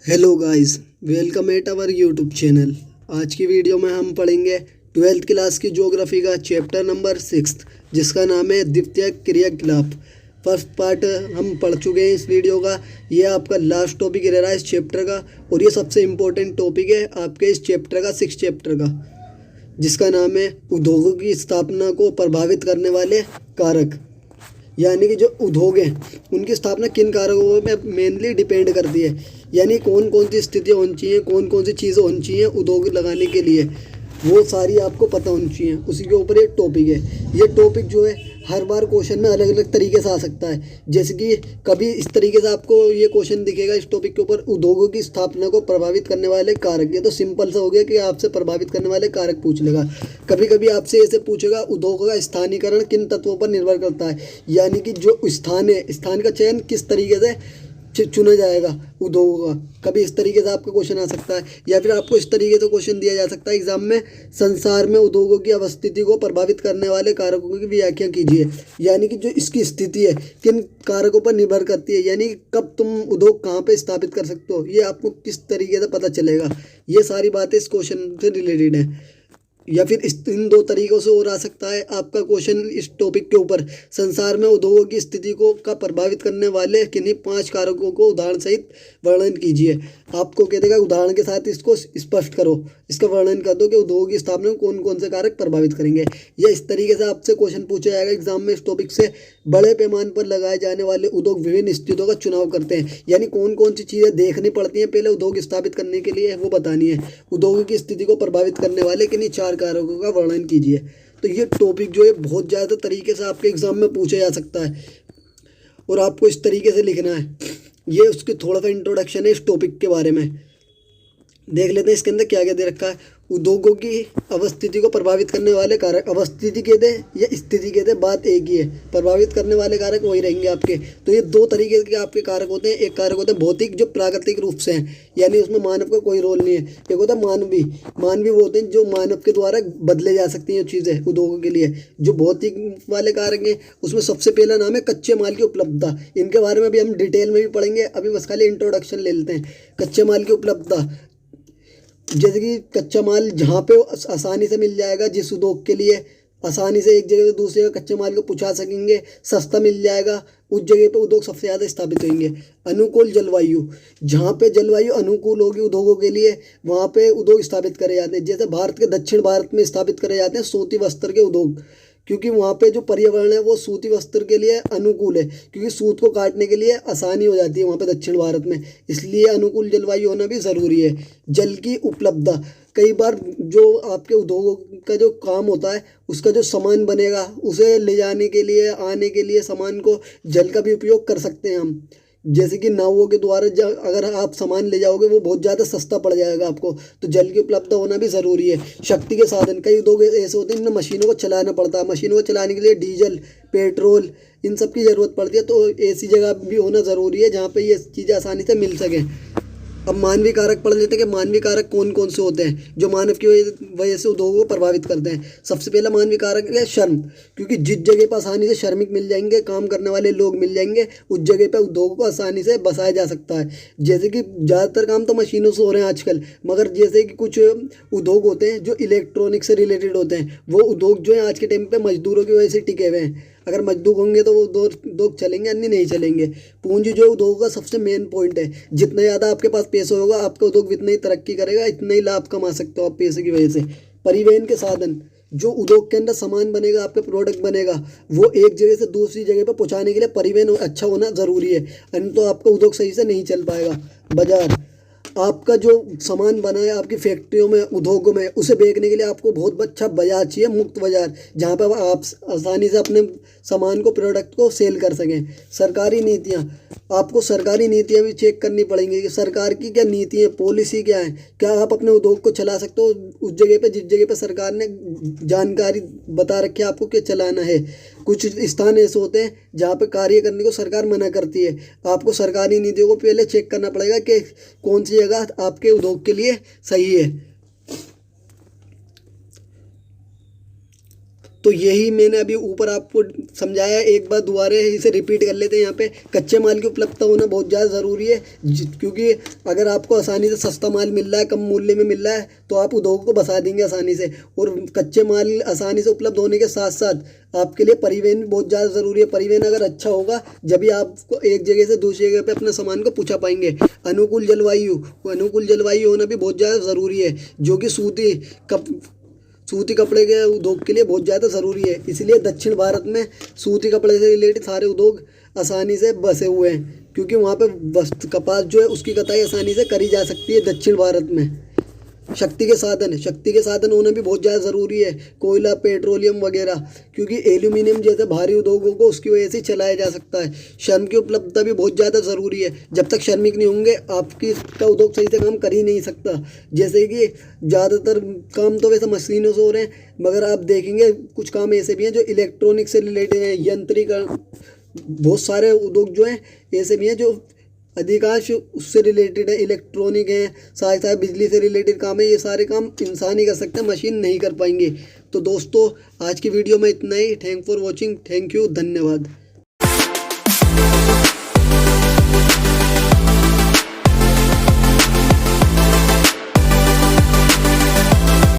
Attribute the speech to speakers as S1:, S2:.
S1: Hello guys, welcome at our YouTube channel. आज की video में हम पढ़ेंगे 12th क्लास की ज्योग्राफी का चैप्टर नंबर 6 जिसका नाम है द्वितीय क्रियाकलाप। फर्स्ट पार्ट हम पढ़ चुके हैं इस वीडियो का। ये आपका लास्ट टॉपिक रह रहा है इस चैप्टर का और ये सबसे इम्पोर्टेंट टॉपिक है आपके इस चैप्टर का, 6 चैप्टर का, जिसका नाम है उद्योगों की स्थापना को प्रभावित करने वाले कारक। यानी कि जो उद्योग हैं उनकी स्थापना किन कारकों में मेनली डिपेंड करती है, यानी कौन कौन सी स्थितियाँ होनी चाहिए, कौन कौन सी चीज़ें होनी चाहिए उद्योग लगाने के लिए, वो सारी आपको पता होनी चाहिए। उसी के ऊपर एक टॉपिक है। ये टॉपिक जो है हर बार क्वेश्चन में अलग अलग तरीके से आ सकता है। जैसे कि कभी इस तरीके से आपको ये क्वेश्चन दिखेगा इस टॉपिक के ऊपर, उद्योगों की स्थापना को प्रभावित करने वाले कारक। ये तो सिंपल सा हो गया कि आपसे प्रभावित करने वाले कारक पूछ लेगा। कभी कभी आपसे ऐसे पूछेगा उद्योगों का स्थानीयकरण किन तत्वों पर निर्भर करता है, यानी कि जो स्थान है, स्थान का चयन किस तरीके से चुना जाएगा उद्योगों का। कभी इस तरीके से आपका क्वेश्चन आ सकता है, या फिर आपको इस तरीके से क्वेश्चन दिया जा सकता है एग्जाम में, संसार में उद्योगों की अवस्थिति को प्रभावित करने वाले कारकों की व्याख्या कीजिए। यानी कि जो इसकी स्थिति है किन कारकों पर निर्भर करती है, यानी कब तुम उद्योग कहाँ पे स्थापित कर सकते हो, ये आपको किस तरीके से पता चलेगा। ये सारी बातें इस क्वेश्चन से रिलेटेड है। या फिर इन दो तरीकों से और आ सकता है आपका क्वेश्चन इस टॉपिक के ऊपर, संसार में उद्योगों की स्थिति को का प्रभावित करने वाले किन्हीं 5 कारकों को उदाहरण सहित वर्णन कीजिए। आपको कह देगा उदाहरण के साथ इसको स्पष्ट करो, इसका वर्णन कर दो कि उद्योगों की स्थापना में कौन कौन से कारक प्रभावित करेंगे। या इस तरीके से आपसे क्वेश्चन पूछा जाएगा एग्जाम में इस टॉपिक से, बड़े पैमाने पर लगाए जाने वाले उद्योग विभिन्न स्थितियों का चुनाव करते हैं। यानी कौन कौन सी चीज़ें देखनी पड़ती हैं पहले उद्योग स्थापित करने के लिए, वो बतानी है। उद्योगों की स्थिति को प्रभावित करने वाले किन्हीं 4 कारकों का वर्णन कीजिए। तो ये टॉपिक जो है बहुत ज़्यादा तरीके से आपके एग्जाम में पूछा जा सकता है और आपको इस तरीके से लिखना है। ये उसके थोड़ा सा इंट्रोडक्शन है इस टॉपिक के बारे में। देख लेते हैं इसके अंदर क्या क्या दे रखा है। उद्योगों की अवस्थिति को प्रभावित करने वाले कारक, अवस्थिति के दे या स्थिति के दे, बात एक ही है। प्रभावित करने वाले कारक वही रहेंगे आपके। तो ये 2 तरीके के आपके कारक होते हैं। एक कारक होता है भौतिक, जो प्राकृतिक रूप से हैं, यानी उसमें मानव का कोई रोल नहीं है। एक होता है मानवी। मानवी वो होते हैं जो मानव के द्वारा बदले जा सकती हैं चीज़ें उद्योगों के लिए। जो भौतिक वाले कारक हैं उसमें सबसे पहला नाम है कच्चे माल की उपलब्धता। इनके बारे में भी हम डिटेल में भी पढ़ेंगे, अभी बस खाली इंट्रोडक्शन ले लेते हैं। कच्चे माल की उपलब्धता, जैसे कि कच्चा माल जहाँ पे आसानी से मिल जाएगा, जिस उद्योग के लिए आसानी से एक जगह से दूसरी जगह कच्चे माल को पहुँचा सकेंगे, सस्ता मिल जाएगा, उस जगह पे उद्योग सबसे ज़्यादा स्थापित होंगे। अनुकूल जलवायु, जहाँ पे जलवायु अनुकूल होगी उद्योगों के लिए वहाँ पे उद्योग स्थापित करे जाते हैं। जैसे भारत के दक्षिण भारत में स्थापित करे जाते हैं सूती वस्त्र के उद्योग, क्योंकि वहाँ पे जो पर्यावरण है वो सूती वस्त्र के लिए अनुकूल है, क्योंकि सूत को काटने के लिए आसानी हो जाती है वहाँ पे दक्षिण भारत में, इसलिए अनुकूल जलवायु होना भी ज़रूरी है। जल की उपलब्धता, कई बार जो आपके उद्योगों का जो काम होता है उसका जो सामान बनेगा उसे ले जाने के लिए, आने के लिए सामान को जल का भी उपयोग कर सकते हैं हम। जैसे कि नावों के द्वारा अगर आप सामान ले जाओगे वो बहुत ज़्यादा सस्ता पड़ जाएगा आपको, तो जल की उपलब्धता होना भी ज़रूरी है। शक्ति के साधन, कई उद्योग ऐसे होते हैं जिनमें मशीनों को चलाना पड़ता है, मशीनों को चलाने के लिए डीजल, पेट्रोल, इन सब की ज़रूरत पड़ती है। तो ऐसी जगह भी होना ज़रूरी है जहाँ पर ये चीज़ें आसानी से मिल सकें। अब मानवीय कारक पढ़ लेते हैं कि मानवीय कारक कौन कौन से होते हैं जो मानव की वजह से उद्योगों को प्रभावित करते हैं। सबसे पहला मानवीय कारक है श्रम, क्योंकि जिस जगह पर आसानी से श्रमिक मिल जाएंगे, काम करने वाले लोग मिल जाएंगे, उस जगह पर उद्योगों को आसानी से बसाया जा सकता है। जैसे कि ज़्यादातर काम तो मशीनों से हो रहे हैं आजकल, मगर जैसे कि कुछ उद्योग होते हैं जो इलेक्ट्रॉनिक से रिलेटेड होते हैं, वो उद्योग जो है आज के टाइम पर मजदूरों की वजह से टिके हुए हैं। अगर मजदूर होंगे तो वो उद्योग चलेंगे, अन्य नहीं चलेंगे। पूंजी जो उद्योग का सबसे मेन पॉइंट है, जितना ज़्यादा आपके पास पैसा होगा आपका उद्योग उतना ही तरक्की करेगा, इतना ही लाभ कमा सकते हो आप पैसे की वजह से। परिवहन के साधन, जो उद्योग के अंदर सामान बनेगा, आपका प्रोडक्ट बनेगा, वो एक जगह से दूसरी जगह पर पहुंचाने के लिए परिवहन अच्छा होना ज़रूरी है, अन्य तो आपका उद्योग सही से नहीं चल पाएगा। बाजार, आपका जो सामान बना है आपकी फैक्ट्रियों में, उद्योगों में, उसे बेचने के लिए आपको बहुत अच्छा बाजार चाहिए, मुक्त बाजार, जहाँ पर आप आसानी से अपने सामान को, प्रोडक्ट को सेल कर सकें। सरकारी नीतियाँ, आपको सरकारी नीतियाँ भी चेक करनी पड़ेंगी कि सरकार की क्या नीति है, पॉलिसी क्या है, क्या आप अपने उद्योग को चला सकते हो उस जगह पे जिस जगह पे सरकार ने जानकारी बता रखी है आपको क्या चलाना है। कुछ स्थान ऐसे होते हैं जहाँ पे कार्य करने को सरकार मना करती है, आपको सरकारी नीतियों को पहले चेक करना पड़ेगा कि कौन सी जगह आपके उद्योग के लिए सही है। तो यही मैंने अभी ऊपर आपको समझाया, एक बार दोबारा इसे रिपीट कर लेते हैं। यहाँ पे कच्चे माल की उपलब्धता होना बहुत ज़्यादा ज़रूरी है, क्योंकि अगर आपको आसानी से सस्ता माल मिल रहा है, कम मूल्य में मिल रहा है, तो आप उद्योग को बसा देंगे आसानी से। और कच्चे माल आसानी से उपलब्ध होने के साथ साथ आपके लिए परिवहन भी बहुत ज़्यादा ज़रूरी है। परिवहन अगर अच्छा होगा जब आपको एक जगह से दूसरी जगह पे अपने सामान को पहुँचा पाएंगे। अनुकूल जलवायु होना भी बहुत ज़्यादा ज़रूरी है, जो कि सूती कपड़े के उद्योग के लिए बहुत ज़्यादा ज़रूरी है। इसलिए दक्षिण भारत में सूती कपड़े से रिलेटेड सारे उद्योग आसानी से बसे हुए हैं, क्योंकि वहाँ पे कपास जो है उसकी कटाई आसानी से करी जा सकती है दक्षिण भारत में। शक्ति के साधन होना भी बहुत ज़्यादा ज़रूरी है, कोयला, पेट्रोलियम वगैरह, क्योंकि एल्यूमिनियम जैसे भारी उद्योगों को उसकी वजह से चलाया जा सकता है। श्रम की उपलब्धता भी बहुत ज़्यादा ज़रूरी है। जब तक श्रमिक नहीं होंगे आपकी का उद्योग सही से काम कर ही नहीं सकता। जैसे कि ज़्यादातर काम तो वैसे मशीनों से हो रहे हैं, मगर आप देखेंगे कुछ काम ऐसे भी हैं जो इलेक्ट्रॉनिक से रिलेटेड हैं, यंत्रीकरण, बहुत सारे उद्योग जो हैं ऐसे भी हैं जो अधिकांश उससे रिलेटेड है, इलेक्ट्रॉनिक है, साथ साथ बिजली से रिलेटेड काम है। ये सारे काम इंसान ही कर सकते हैं, मशीन नहीं कर पाएंगे। तो दोस्तों आज की वीडियो में इतना ही। Thank for watching, thank you, धन्यवाद।